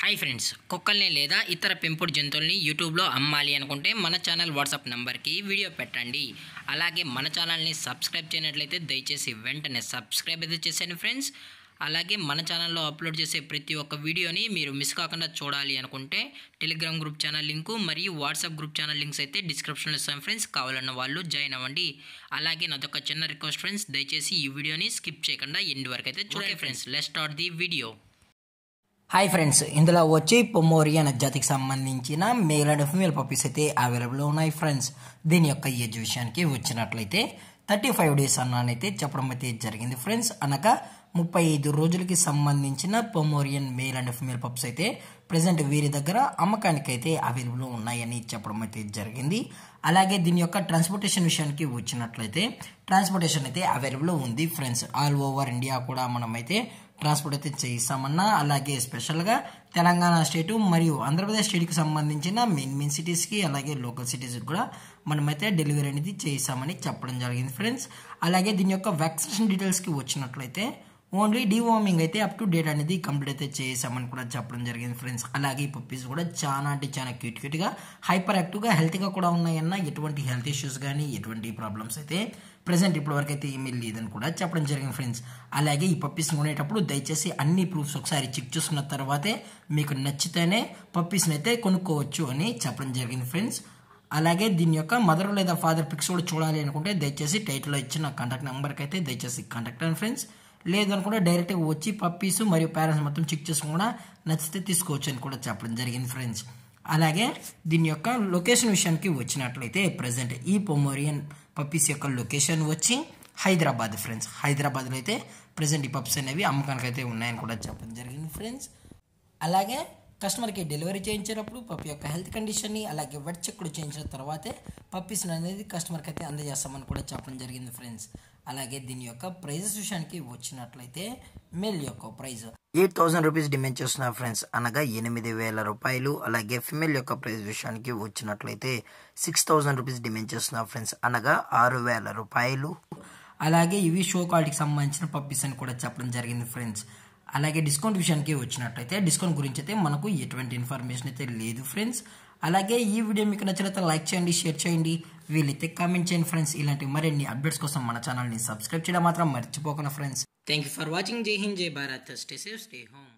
Hi friends, కుక్కల్ని లేదా ఇతర పెంపుడు జంతువుల్ని యూట్యూబ్లో అమ్మాలి అనుకుంటే మన ఛానల్ వాట్సాప్ నెంబర్కి వీడియో పెట్టండి. అలాగే మన ఛానల్ని సబ్స్క్రైబ్ చేయనట్లయితే దయచేసి వెంటనే సబ్స్క్రైబ్ అయితే చేసేయండి ఫ్రెండ్స్. అలాగే మన ఛానల్లో అప్లోడ్ చేసే ప్రతి ఒక్క వీడియోని మీరు మిస్ కాకుండా చూడాలి అనుకుంటే టెలిగ్రామ్ గ్రూప్ ఛానల్ లింకు మరియు వాట్సాప్ గ్రూప్ ఛానల్ లింక్స్ అయితే డిస్క్రిప్షన్లో ఇస్తాను ఫ్రెండ్స్. కావాలన్న వాళ్ళు జాయిన్ అవ్వండి. అలాగే నాదొక చిన్న రిక్వెస్ట్ ఫ్రెండ్స్, దయచేసి ఈ వీడియోని స్కిప్ చేయకుండా ఎండ్ వరకు అయితే చూడండి friends. Let's start the video. Hi friends, ఇందులో వచ్చి పొమోరియన్ జాతికి సంబంధించిన మేల్ అండ్ ఫీమేల్ పప్పీస్ అయితే అవైలబుల్ ఉన్నాయి ఫ్రెండ్స్. దీని యొక్క ఏజ్ విషయానికి వచ్చినట్లయితే 35 డేస్ అన్నైతే చెప్పడం అయితే జరిగింది ఫ్రెండ్స్. అనగా 35 రోజులకి సంబంధించిన Pomeranian male and female pups అయితే ప్రజెంట్ వీరి దగ్గర అమ్మకానికి అయితే అవైలబుల్ ఉన్నాయని చెప్పడం అయితే జరిగింది. అలాగే దీని యొక్క ట్రాన్స్పోర్టేషన్ విషయానికి వచ్చినట్లయితే ట్రాన్స్పోర్టేషన్ అయితే అవైలబుల్ ఉంది ఫ్రెండ్స్. ఆల్ ఓవర్ ఇండియా కూడా మనమైతే ట్రాన్స్పోర్ట్ అయితే చేయిస్తామన్నా, అలాగే స్పెషల్గా తెలంగాణ స్టేటు మరియు ఆంధ్రప్రదేశ్ స్టేట్కి సంబంధించిన మెయిన్ సిటీస్కి అలాగే లోకల్ సిటీస్కి కూడా మనమైతే డెలివరీ అనేది చేయిస్తామని చెప్పడం జరిగింది ఫ్రెండ్స్. అలాగే దీని యొక్క వ్యాక్సినేషన్ డీటెయిల్స్కి వచ్చినట్లయితే ఓన్లీ డీవార్మింగ్ అయితే అప్ టు డేట్ అనేది కంప్లీట్ అయితే చేసామని కూడా చెప్పడం జరిగింది ఫ్రెండ్స్. అలాగే ఈ పప్పీస్ కూడా చాలా అంటే చాలా క్యూట్గా హైపర్ యాక్టివ్గా హెల్తీగా కూడా ఉన్నాయన్న, ఎటువంటి హెల్త్ ఇష్యూస్ కానీ ఎటువంటి ప్రాబ్లమ్స్ అయితే ప్రజెంట్ ఇప్పటివరకు అయితే ఏమీ లేదని కూడా చెప్పడం జరిగింది ఫ్రెండ్స్. అలాగే ఈ పప్పీస్ కొనేటప్పుడు దయచేసి అన్ని ప్రూఫ్స్ ఒకసారి చెక్ చేసుకున్న తర్వాతే మీకు నచ్చితేనే పప్పీస్ని అయితే కొనుక్కోవచ్చు అని చెప్పడం జరిగింది ఫ్రెండ్స్. అలాగే దీని యొక్క మదర్ లేదా ఫాదర్ పిక్స్ కూడా చూడాలి అనుకుంటే దయచేసి టైటిల్లో ఇచ్చిన కాంటాక్ట్ నెంబర్కి అయితే దయచేసి కాంటాక్ట్ అవ్వండి ఫ్రెండ్స్. లేదనుకుంటే డైరెక్ట్గా వచ్చి పప్పీస్ మరియు పేరెంట్స్ మొత్తం చెక్ చేసుకుని కూడా నచ్చితే తీసుకోవచ్చు అని కూడా చెప్పడం జరిగింది ఫ్రెండ్స్. అలాగే దీని యొక్క లొకేషన్ విషయానికి వచ్చినట్లయితే ప్రజెంట్ ఈ పొమోరియన్ పప్పీస్ యొక్క లొకేషన్ వచ్చి హైదరాబాద్ ఫ్రెండ్స్. హైదరాబాద్లో అయితే ప్రజెంట్ ఈ పప్స్ అనేవి అమ్మకానికి అయితే ఉన్నాయని కూడా చెప్పడం జరిగింది ఫ్రెండ్స్. అలాగే కస్టమర్కి డెలివరీ చేయించేటప్పుడు పప్పి యొక్క హెల్త్ కండిషన్ని అలాగే వెట్ చెక్ కూడా చేయించిన తర్వాతే పప్పీస్ని అనేది కస్టమర్కి అయితే అందజేస్తామని కూడా చెప్పడం జరిగింది ఫ్రెండ్స్. అలాగే దీని యొక్క ప్రైజెస్ విషయానికి వచ్చినట్లయితే మేల్ యొక్క ప్రైజ్ 8,000 రూపీస్ డిమాండ్ చేస్తున్నారు ఫ్రెండ్స్, అనగా 8,000 రూపాయలు. అలాగే ఫిమేల్ యొక్క ప్రైజ్ విషయానికి వచ్చినట్లయితే 6,000 రూపీస్ డిమాండ్ చేస్తున్నారు ఫ్రెండ్స్, అనగా 6,000 రూపాయలు. అలాగే ఇవి షో క్వాలిటీకి సంబంధించిన పప్పీస్ అని కూడా చెప్పడం జరిగింది ఫ్రెండ్స్. అలాగే డిస్కౌంట్ విషయానికి వచ్చినట్లయితే డిస్కౌంట్ గురించి అయితే మనకు ఎటువంటి ఇన్ఫర్మేషన్ అయితే లేదు ఫ్రెండ్స్. అలాగే ఈ వీడియో మీకు నచ్చినట్లయితే లైక్ చేయండి, షేర్ చేయండి, వీలైతే కామెంట్ చేయండి ఫ్రెండ్స్. ఇలాంటి మరిన్ని అప్డేట్స్ కోసం మన ఛానల్ని సబ్స్క్రైబ్ చేయడం మాత్రం మర్చిపోకుండా friends. Thank you for watching. జై హింద్, జై Bharat. Stay safe, stay home.